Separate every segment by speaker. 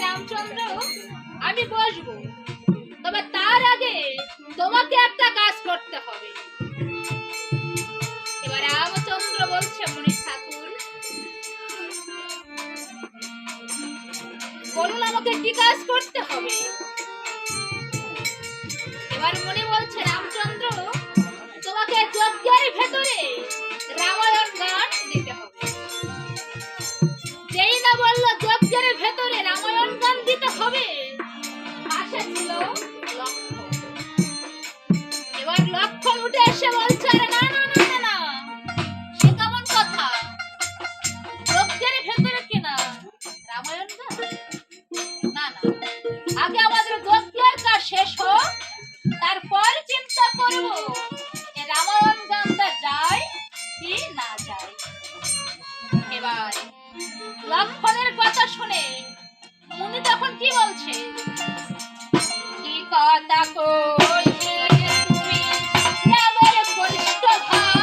Speaker 1: রামচন্দ্র আমি বসবো, তবে তার আগে তোমাকে একটা কাজ করতে হবে। এবার রামচন্দ্র বলছে, মনি ঠাকুর বলুন আমাকে কি কাজ করতে হবে। এবার মনি বলছে, রামচন্দ্র তোমাকে যজ্ঞের ভেতরে রামায়ণ গান দিতে হবে। যেই না বললো যজ্ঞের ভেতরে রামায়ণ গান দিতে হবে, পাশে ছিল লক্ষণ। এবার লক্ষণ উঠে এসে বলছে, আরে না না না না না, সে কেমন কথা, যজ্ঞের ভেতরে কিনা রামায়ণ গান? না না, আগে আমাদের যজ্ঞের কাজ শেষ হোক, তারপর চিন্তা করবো যে রামায়ণ গানটা যায় কি না যায়। এবার লক্ষণের কথা শুনে মুনি তখন কি বলছে, কি কথা কইলে তুমি রামের কনিষ্ঠ ভাই,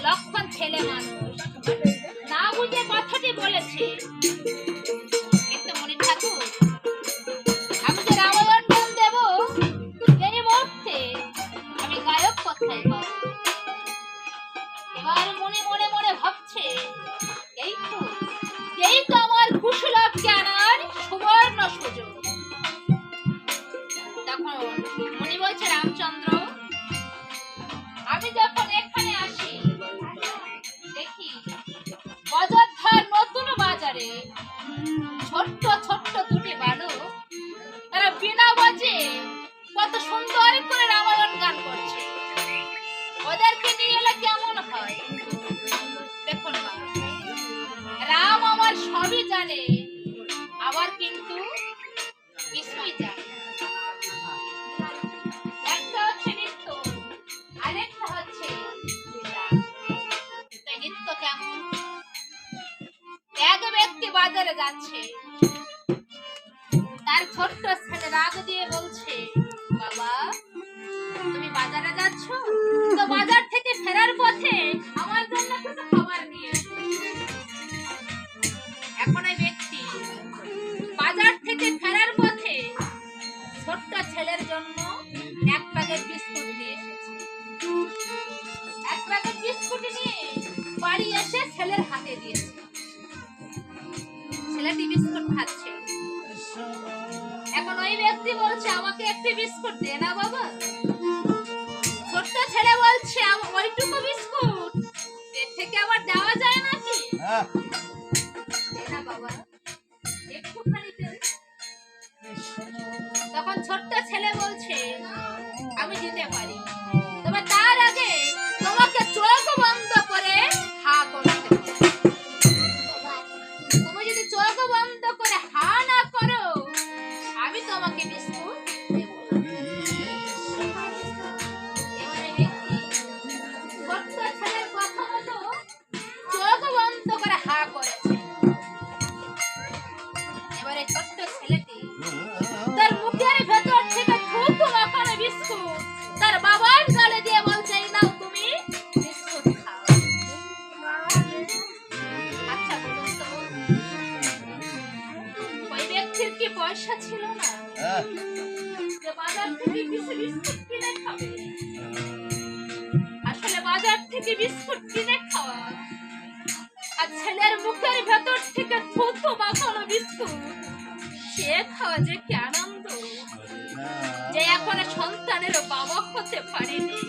Speaker 1: লক্ষণ ছেলে মানুষ না বুঝে কথাটি বলেছে। কিন্তু মনি ঠাকুর আমি যে রামায়ণ গান দেব, এই মুহূর্তে আমি গায়ক কোথায় পাবো? এবার মনে মনে মনে ভাবছে, এই তো আমার কুশলভকে আনার সুবর্ণ সুযোগ। তখন মনি বলছে, রামচন্দ্র আমি যখন এখানে আসি দেখি অযোধ্যার নতুন বাজারে ছোট্ট ছোট্ট দুটি বালক, তারা বিনা বাজে কত সুন্দর করে রামায়ণ গান করছে। ওদেরকে নিয়ে এলে কেমন হয়? দেখুন মা, রাম আমার সবই জানে, আবার কিন্তু কিছুই জানে। এসো, তো বাজার থেকে ফেরার পথে আমার জন্য কিছু খাবার নিয়ে এসো। এখন এই ব্যক্তি বাজার থেকে ফেরার পথে ছোট্ট ছেলের জন্য এক প্যাকেট বিস্কুট নিয়ে এসেছে। এক প্যাকেট বিস্কুট নিয়ে বাড়ি এসে ছেলের হাতে দিয়েছে। ছেলেটি বিস্কুট খাচ্ছে। এখন ওই ব্যক্তি বলছে, আমাকে একটি বিস্কুট দে না বাবা। ছোট্ট ছেলে বলছে, ওইটুকু বিস্কুট এর থেকে আবার দেওয়া যায় নাকি? দে না বাবা, একটুখানি দে। তখন ছোট্ট ছেলে বলছে, আমি দিতে পারি, তবে তার আগে তোমাকে চোখ বন্ধ করে হা করতে হবে। তুমি যদি চোখ বন্ধ করে হা না করো, আমি তোমাকে বিস্কুট দেব না। এবারে ব্যক্তি ছোট্ট ছেলের কথা মতো চোখ বন্ধ করে হা করেছে। এবারে ছোট্ট ছেলেটি তার মুখের ভেতর থেকে থুথু মাখানো বিস্কুট তার বাবার গালে দিয়ে বলছে, এই নাও তুমি বিস্কুট খাও। আচ্ছা বলুন তো, ওই ব্যক্তির কি পয়সা ছিল না যে বাজার থেকে কিছু বিস্কুট কিনে খাবে? আসলে বাজার থেকে বিস্কুট কিনে খাওয়া আর ছেলের মুখের ভেতর থেকে থুথু মাখানো বিস্কুট সে খাওয়া যে কি আনন্দ, যে এখন সন্তানের বাবা হতে পারেনি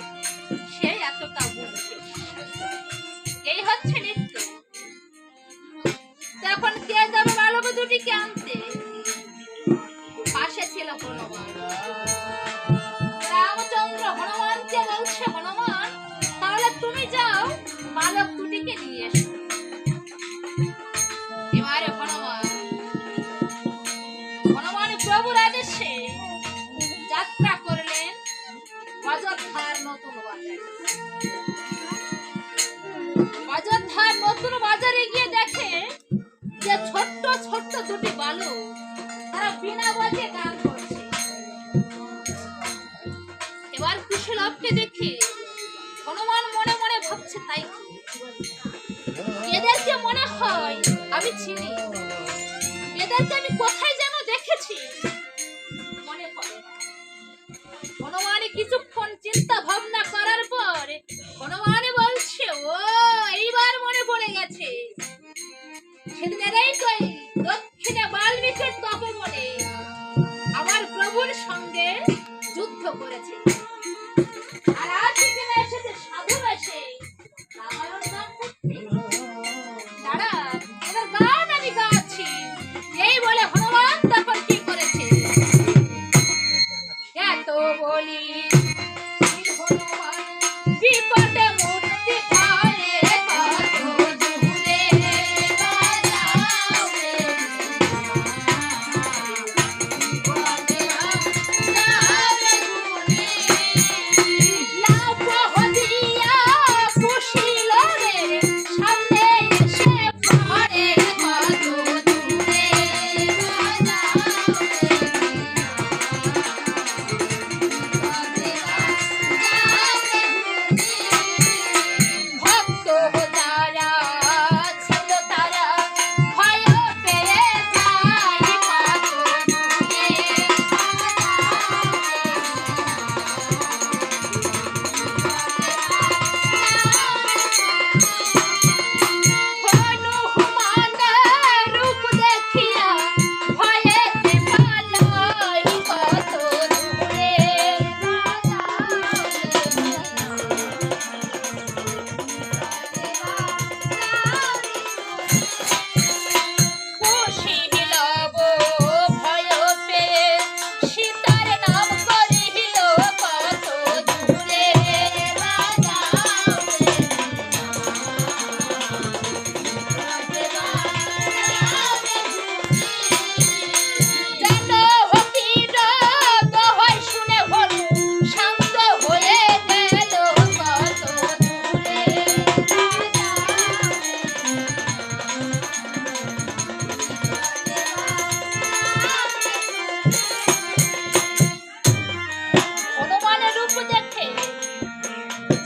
Speaker 1: সে এতটা বুঝবে। এই হচ্ছে নৃত্য। তখন কে যাবে বালক দুটিকে আনতে? পাশে ছিল হনুমান। রামচন্দ্র হনুমানকে বলছে, হনুমান তাহলে তুমি যাও বালক দুটিকে নিয়ে এসো। এবারে হনুমান প্রভুর আদেশে যাত্রা করলেন অযোধ্যার নতুন বাজারে। অযোধ্যার নতুন বাজারে গিয়ে দেখে যে ছোট্ট ছোট্ট দুটি বালক তারা বিনা বাজে গান করছে। এবার কুশলভকে দেখে হনুমান মনে মনে ভাবছে, তাই এদেরকে মনে হয় আমি চিনি, এদেরকে আমি কোথায় যেন দেখেছি, মনে পড়ে না। হনুমান কিছুক্ষণ চিন্তা ভাবনা করার পর হনুমান বলছে, ও এইবার মনে পড়ে গেছে, সেদিনেরই কই দক্ষিণে বাল্মীকির তপবনে আমার প্রভুর সঙ্গে যুদ্ধ করেছে, আর আজ এখানে এসেছে সাধু বেশে রামায়ণ গান করতে। দাঁড়া, এবার গান আমি গাচ্ছি। এই বলে হনুমান তখন কি করেছে, এত বলি হনুমান বিপদে মূর্তি ঘরে কত দূরে বাজাও রে বিপদে যাও রে গুণে লাভ হদিয়া পুষিল রে সামনে এসে ঘরে কত দূরে বাজাও ভক্ত যারা ছিল তারা ভয় পেয়ে যায় কত দূরে হনুমানের রূপ দেখিয়া ভয়েতে পালায় কত দূরে পুষিলব ভয় পেয়ে সীতার নাম করিল কত দূরে যেন হকির দোহাই শুনে হনু শান্ত হয়ে গেল কত দূরে হনুমানের রূপ দেখে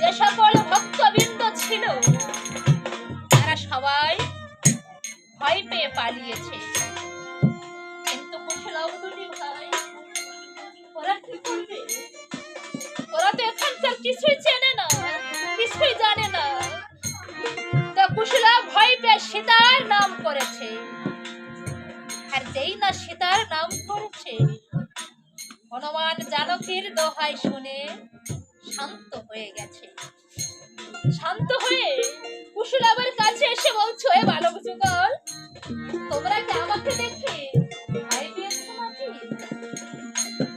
Speaker 1: যে সকল ভক্তবৃন্দ ছিল তারা সবাই ভয় পেয়ে পালিয়েছে। কিন্তু কুশলভ দুটি ভাই ওরা কি করবে? ওরা তো এখানকার কিছুই চেনে না, কিছুই জানে না। তো কুশলভ ভয় পেয়ে সীতার নাম করেছে, আর যেই না সীতার নাম করেছে হনুমান জানকীর দোহাই শুনে শান্ত হয়ে গেছে। শান্ত হয়ে কুশলভের কাছে এসে বলছো, এ বালক যুগল, তোমরা কি আমাকে দেখে ভয় পেয়েছো নাকি?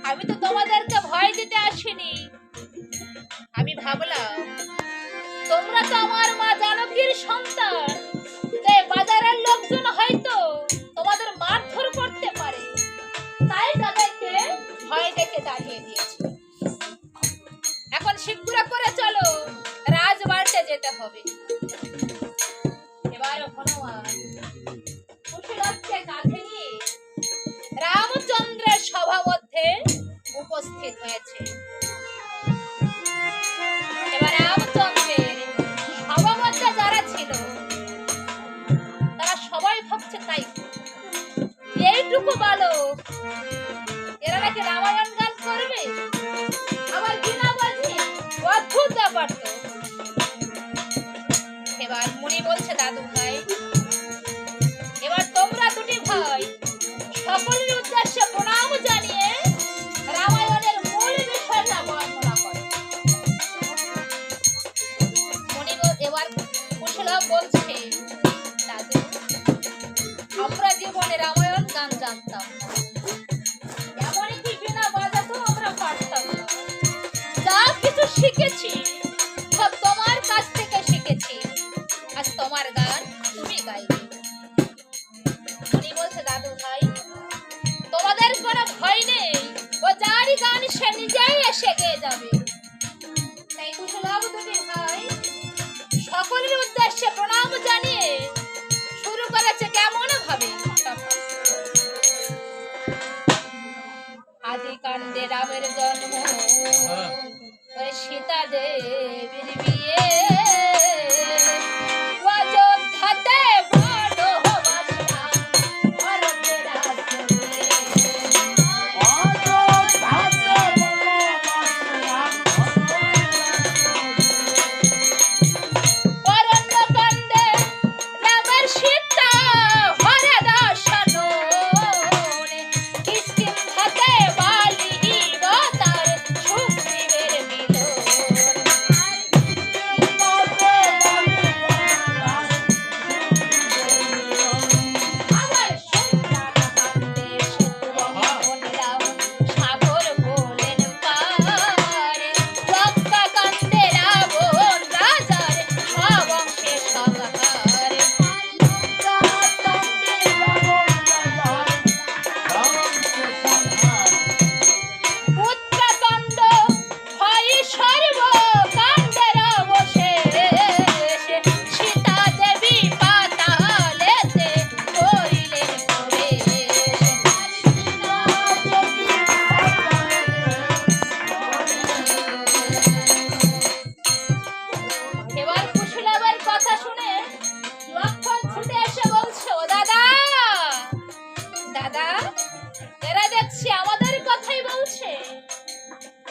Speaker 1: আমি তো তোমাদেরকে ভয় দিতে আসিনি। আমি ভাবলাম তোমরা তো আমার মা জানকীর সন্তান, তাই বাজারের লোকজন হয়তো তোমাদের মারধর করতে পারে, তাই তাদেরকে ভয় দেখে দাঁড়িয়ে দিয়েছে। এখন শীঘ্র করে চলো, রাজবাড়িতে যেতে হবে। এবার হনুমান কুশলভকে কাঁধে নিয়ে রামচন্দ্রের সভা মধ্যে উপস্থিত হয়েছে। এবার রামচন্দ্রের সভা মধ্যে যারা ছিল তারা সবাই ভাবছে তাই এইটুকু বালক, এরা নাকি রামায়ণ গান করবে, আবার বিনা বাজে, অদ্ভুত ব্যাপার তো। এবার মুনি বলছে, দাদু ভাই, এবার তোমরা দুটি ভাই সকলের উদ্দেশ্যে প্রণাম জানিয়ে রামায়ণের মূল বিষয়টা বর্ণনা করো। মুনি এবার কুশলভ বলছে, দাদু, আমরা জীবনে রামায়ণ গান জানতাম না, এমনকি বিনা বাজাতেও আমরা পারতাম না। যা কিছু শিখেছি সব তোমার কাছ থেকে শিখেছি, আজ তোমার গান তুমি গাইবে। উনি বলছে, দাদু ভাই, তোমাদের কোনো ভয় নেই, ও যারই গান সে নিজেই এসে গেয়ে যাবে। তাই কুশলভ দুটি ভাই সকলের উদ্দেশ্যে প্রণাম জানিয়ে শুরু করেছে কেমন ভাবে, আদি কাণ্ডে রামের জন্ম, ওই সীতা দেবীর বিয়ে, অযোধ্যাতে বনবাসা, ভরতের রাজ্যে। অরণ্যকাণ্ডে রামের সীতা হরে দর্শন, কিষ্কিন্ধাতে বালি বতার সুগ্রীবের মিলন। আবার সুন্দরকাণ্ডে সেতুবন্ধন রাম সাগর বলেন পার, লঙ্কাকাণ্ডে রাবণ রাজার স্ববংশে সংহার। উত্তরাখণ্ড হয় সর্বকাণ্ডের অবশেষ, সীতা দেবী পাতালেতে করিলেন প্রবেশ। এবার কুশলভের কথা শুনে লক্ষ্মণ ছুটে এসে বলছে, ও দাদা, দাদা, এরা দেখছি আমাদের কথাই বলছে,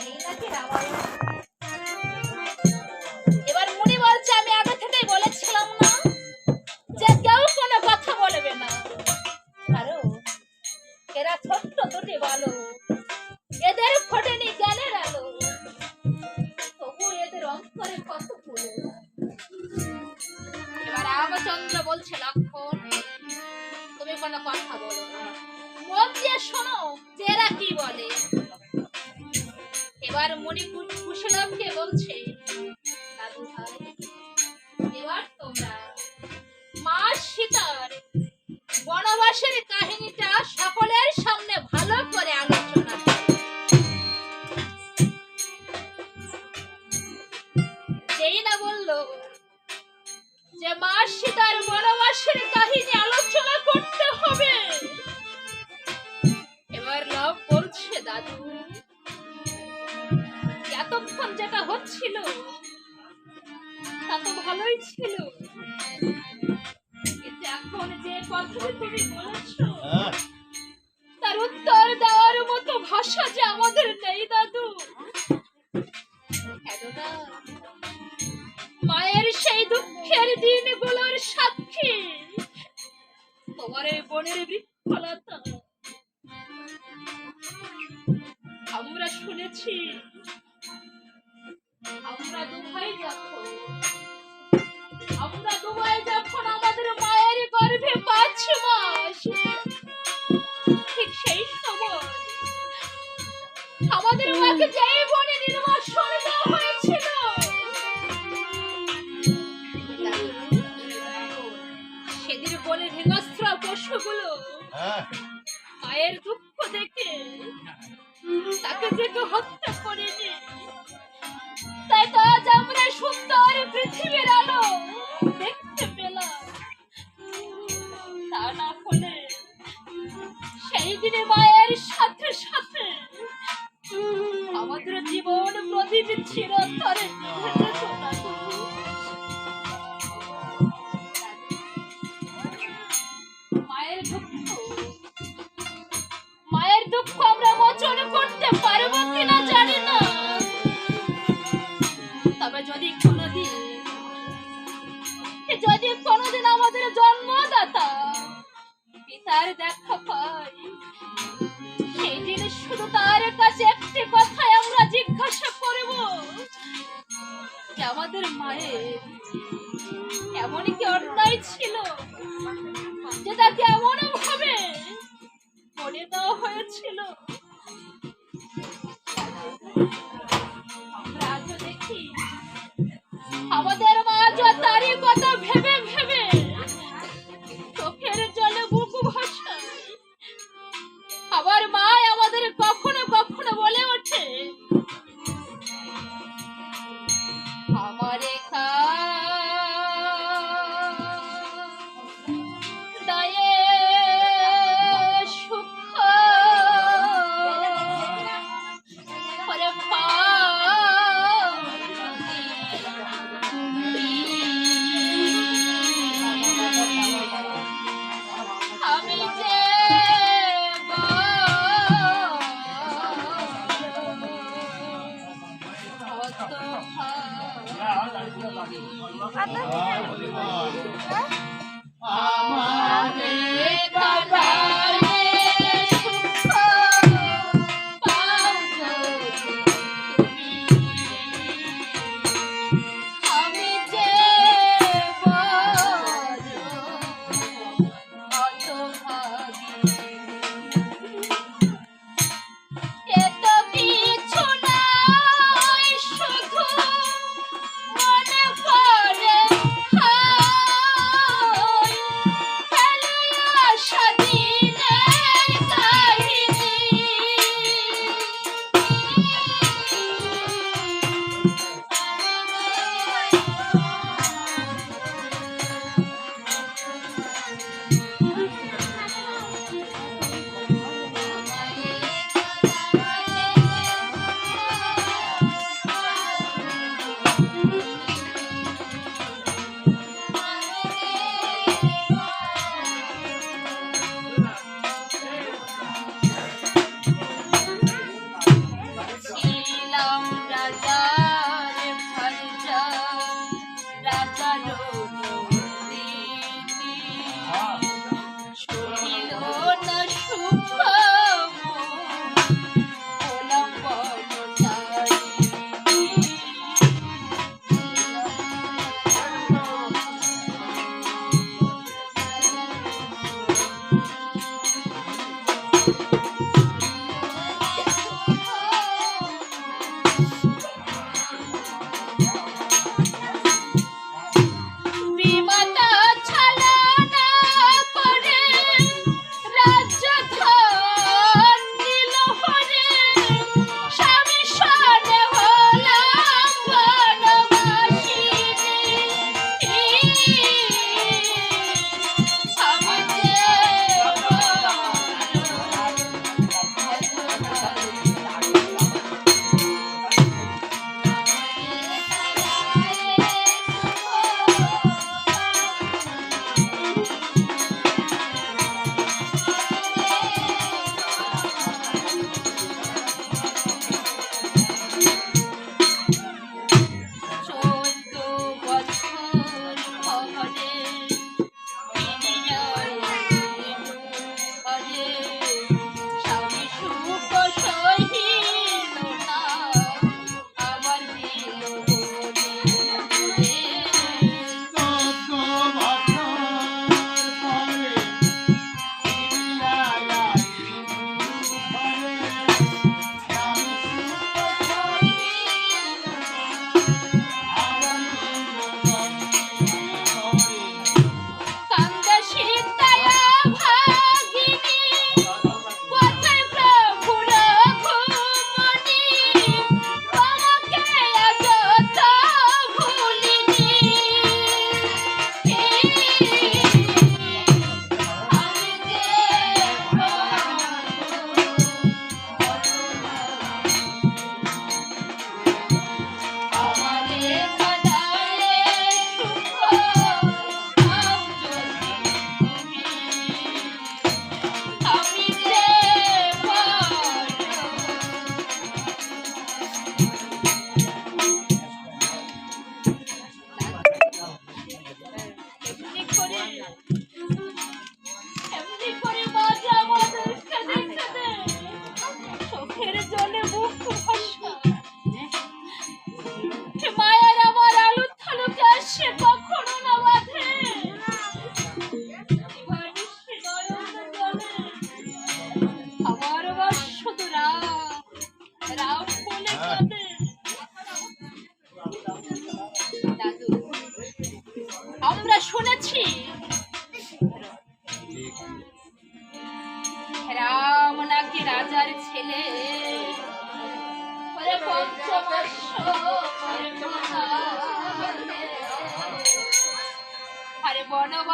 Speaker 1: এই নাকি রামায়ণ। এবার মুনি বলছে, আমি আগে থেকেই বলেছিলাম না যে কেউ কোনো কথা বলবে না, কারণ এরা ছোট্ট দুটি বালক, এদের ফোটেনি জ্ঞানের আলো, তবু এদের অন্তরে কত ফুলে। এবার রামচন্দ্র বলছে, লক্ষ্মণ, তুমি কোনো কথা বলো না, মন দিয়ে শোনো যে এরা কি বলে। এবার মুনি কুশলভকে বলছে, দাদু ভাই, এবার তোমরা মা সীতার বনবাসের কাহিনীটা সকলের সামনে ভালো করে আলোচনা করো। যেই না বললো যে মা সীতার বনবাসের কাহিনী আলোচনা করতে হবে, এবার লাভ বলছে, দাদু, এতক্ষণ যেটা হচ্ছিল তো ভালোই ছিল, কিন্তু এখন যে কথাটা তুমি বলেছো তার উত্তর দেওয়ার মতো ভাষা যে আমাদের নেই দাদু। কেননা মায়ের সেই দুঃখের দিনগুলোর সাক্ষী তোমার এই বোনের বৃক্ষলতা। আমরা শুনেছি আমরা দুবাই যখন আমাদের মায়ের গর্ভে 5 মাস, ঠিক সেই সময় আমাদের মাকে যেই বনে নির্বাসন দেওয়া হয়েছিল, সেদিন বনে হিংস্র পশুগুলো মায়ের দুঃখ দেখে তাকে যে হত্যা করেনি। তাই তো আজ আমরা সুন্দর পৃথিবীর আলো দেখতে পেলাম। তা না হলে সেই দিনে মায়ের সাথে সাথে আমাদের জীবন প্রদীপ চিরতরে নিভে যেত না। মায়ের দুঃখ আমরা মোচন করতে পারবো কিনা জানি না, তবে যদি কোনোদিন আমাদের জন্মদাতা পিতার দেখা পাই, সেই দিন শুধু তার কাছে একটি কথাই আমরা জিজ্ঞাসা করব যে আমাদের মায়ের এমন কি অন্যায় ছিল যে তাকে এমন ভাবে মরে দেওয়া হয়েছিল। আমরা আজও দেখি আমাদের মা তারই কথা ভেবে ভেবে চোখের জলে বুক ভাসায়। আবার মা আমাদের কখনো কখনো বলে ওঠে, আমার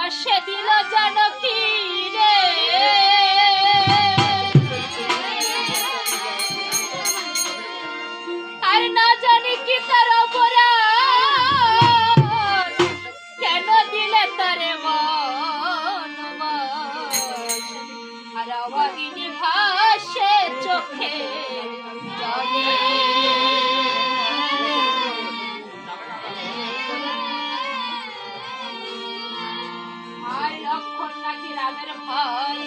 Speaker 1: পাশে দিল জানকী রে, আর না জানি কি তার অপরাধ, কেন দিলে তারে বনবাস। আর অভাগিনী ভাসে চোখে জলে, আর লক্ষণ নাকি রামের ভাই,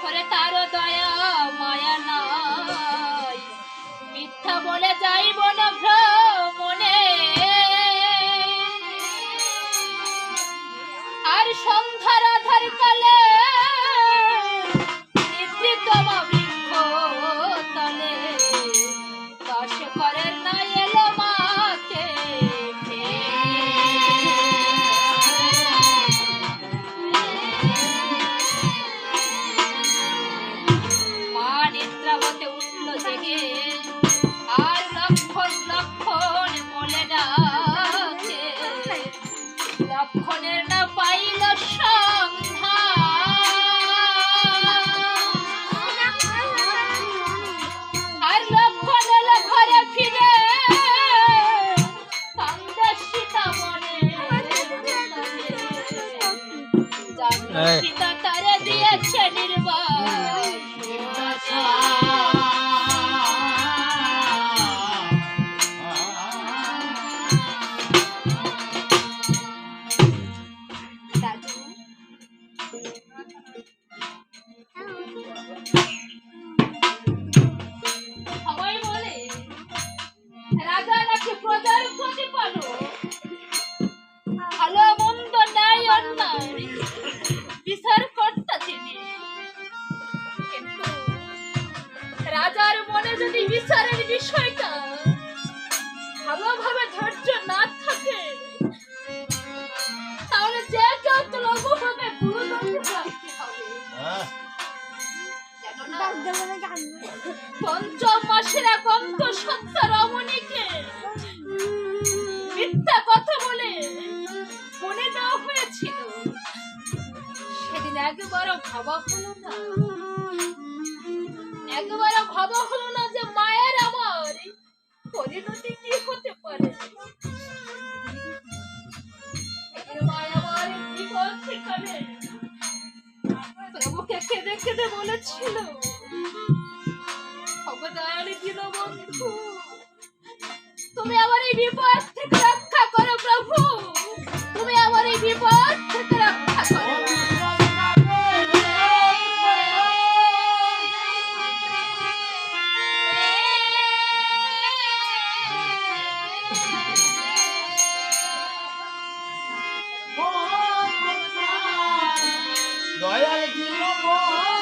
Speaker 1: করে তার দয়া মায়া নাই, মিথ্যা বলে যাইব না ভ্রমণে। আর সন্ধ্যার আধার কালে নিদ্রিতম বৃক্ষ তলে, দশ করের না এলো মাকে মা নিদ্রা হতে উঠল জেগে, আর লক্ষণ লক্ষণ বলে ডাকে, লক্ষণের না পাইল সন্ধান। আর লক্ষণ এলো ঘরে ফিরে, কান্দে সীতা মনে, জানলো সীতা তারে দিয়েছে নির্বাণ। সবাই বলে রাজা নাকি প্রজার প্রতিপালক, ভালো মন্দ ন্যায় অন্যায় বিচার কর্তা তিনি। কিন্তু রাজার মনে যদি বিচারের বিষয়টা ভালোভাবে ধৈর্য না থাকে, তাহলে যে কেউ তো লঘুভাবে গুরুদণ্ডে প্রাপ্তি হবে। পঞ্চম মাসের এক অন্তঃসত্ত্বা রমণীকে মিথ্যা কথা বলে মনে দেওয়া হয়েছিল, সেদিন একবারও ভাবা হলো না, একবারও ভাবা হলো না যে মায়ের আমার পরিণতি কি হতে পারে। মায়া আমার বিপদ ঠিকানে প্রভুকে কেঁদে কেঁদে বলেছিল, অবদায়ালী দীনবন্ধু, তুমি আমার এই বিপদ থেকে রক্ষা করো প্রভু, তুমি আমার এই বিপদ থেকে রক্ষা করো।
Speaker 2: দয়াল দীনবন্ধু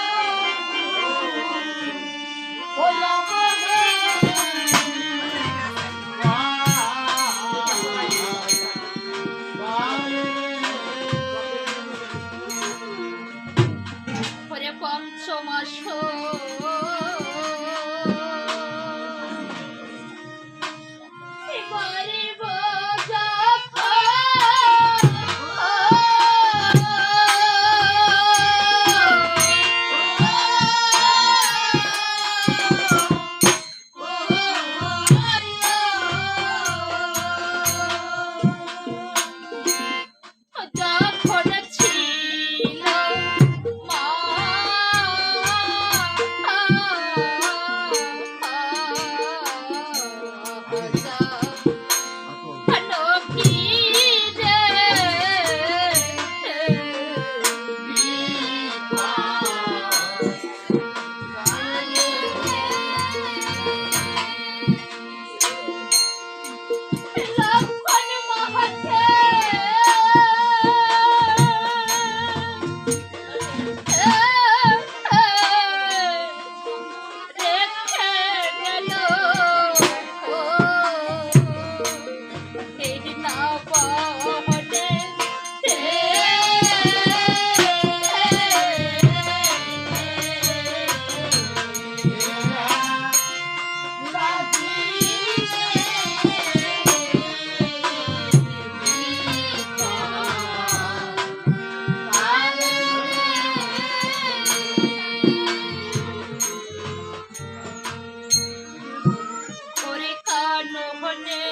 Speaker 1: শোনে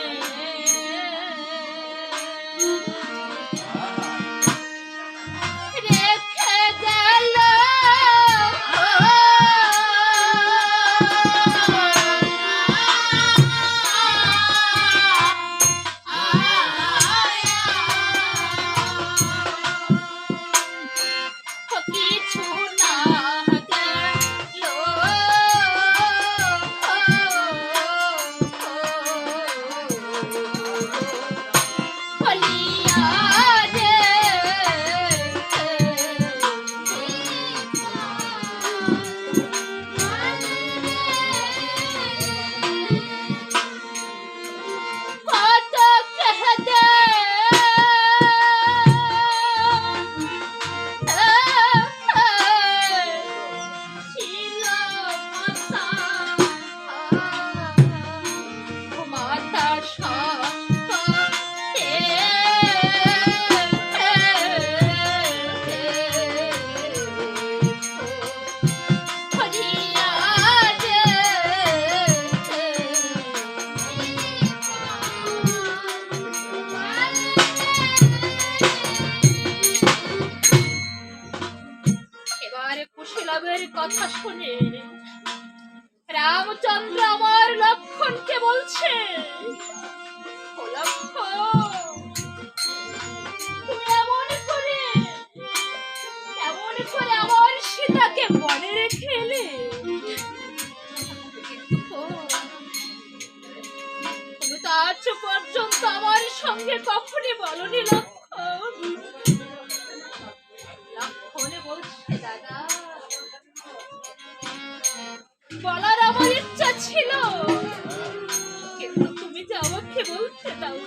Speaker 1: রেখে গেল কিছু না গেল বলিয়া রে কত কেহদে ছিল মাতা সপতে হরিয়া রে এবারে কুশীলবের কথা শুনে রামচন্দ্র আমার লক্ষণকে বলছে, ও লক্ষণ, তুমি এমন করে আমার সীতাকে বনে রেখে এলে। তুমি তো আজ পর্যন্ত আমার সঙ্গে কখনই বলনি লক্ষণ। লক্ষণে বলছে, দাদা, বলার আমার ইচ্ছা ছিল, কিন্তু তুমি যে আমাকে বলতে দাও,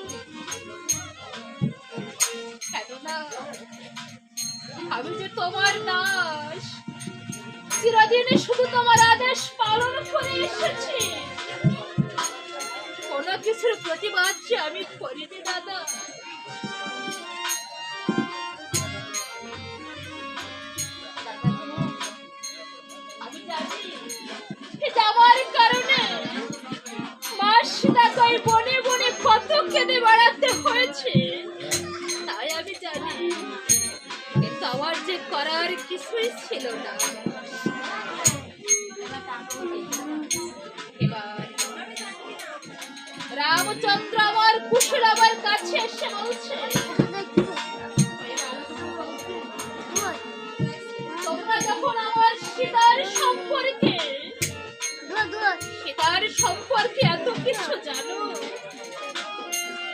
Speaker 1: কেননা আমি যে তোমার দাস, চিরদিনই শুধু তোমার আদেশ পালন করে এসেছি, কোনো কিছুর প্রতিবাদ যে আমি করিনি দাদা। আমি জানি আমার কারণে মা সীতাকে বনে বনে কত কেঁদে বেড়াতে হয়েছে, তাই আমি জানি, কিন্তু আমার যে করার কিছুই ছিল না। এবার রামচন্দ্র আমার কুশীলবের কাছে এসে বলছে, তোমরা যখন আমার সীতার সম্পর্কে এত কিছু জানো,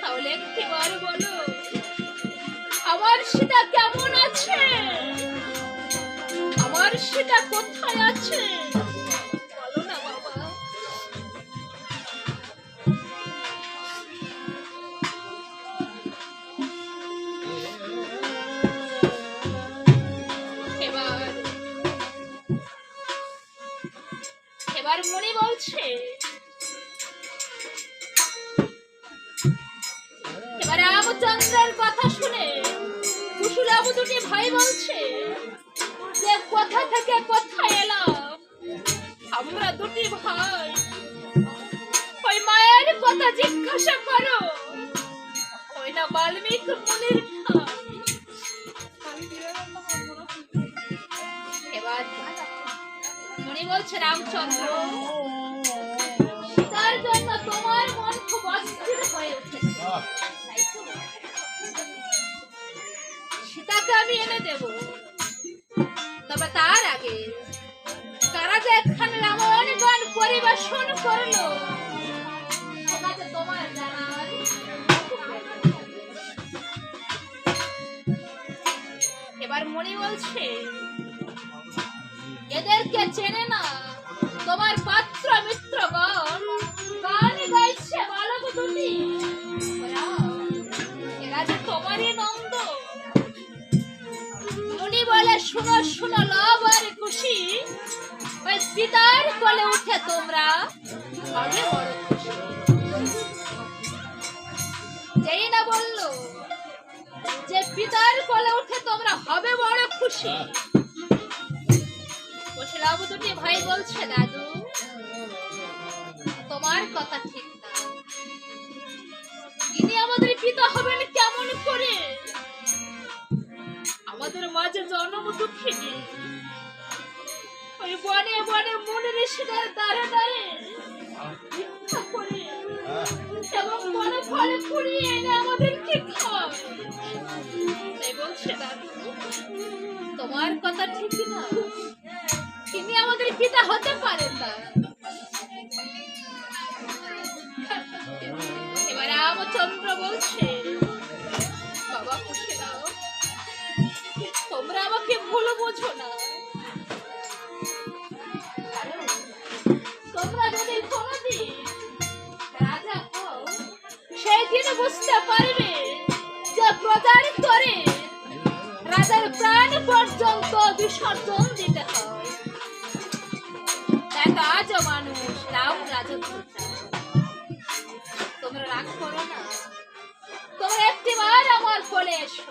Speaker 1: তাহলে একবার বলো, আমার সীতা কেমন আছে, আমার সীতা কোথায় আছে, বলো না বাবা। এবার মনি বলছে, এবার রামচন্দ্রের কথা শুনে কুশীলব দুটি ভাই বলছে যে কোথা থেকে কোথায় এলাম আমরা দুটি ভাই, ওই মায়ের কথা জিজ্ঞাসা করো, ওই না বাল্মীকি মুনির ঠাই। এবার মনি বলছে, রামচন্দ্র, তার জন্য তোমার মন খুব অস্থির হয়ে উঠেছে, সীতাকে আমি এনে দেব, তবে তার আগে তারা যে একখানে রামায়ণ গান পরিবেশন করলো, ওটাতে তোমার জানার। এবার মনি বলছে, এদেরকে চেনে না তোমার পাত্র মিত্রগণ, গান গাইছে বালক দুটি, এরা যে তোমারই নন্দ। মুনি বলে, শুনো শুনো লব আর খুশি, ওই পিতার কোলে উঠে তোমরা হবে বড় খুশি। যেই না বললো যে পিতার কোলে উঠে তোমরা হবে বড় খুশি, কুশীলব দুটি ভাই বলছে, দাদু, তোমার কথা ঠিক না, তিনি আমাদের পিতা হবেন কেমন করে? আমাদের মাঝে জন্ম দুঃখিনী ওই বনে বনে মুনি ঋষিদের দ্বারে দ্বারে ভিক্ষা করে এবং বনে ফলে কুড়িয়ে এনে আমাদেরকে খাওয়াবে। তাই বলছে দাদু, তোমার কথা ঠিকই না, তিনি আমাদের পিতা হতে পারেন না। এবার রামচন্দ্র বলছে, বাবা খুশি দাও, তোমরা আমাকে ভুল বোঝো না। তোমরা যদি কোনদিন রাজা হও, সেই দিন বুঝতে পারবে যে প্রজার তরে রাজার প্রাণ পর্যন্ত বিসর্জন দিতে হয়। তাই তো আজও মানুষ রাম রাজত্ব চায়। তোমরা রাগ করো না, তোমরা একটিবার আমার কোলে এসো।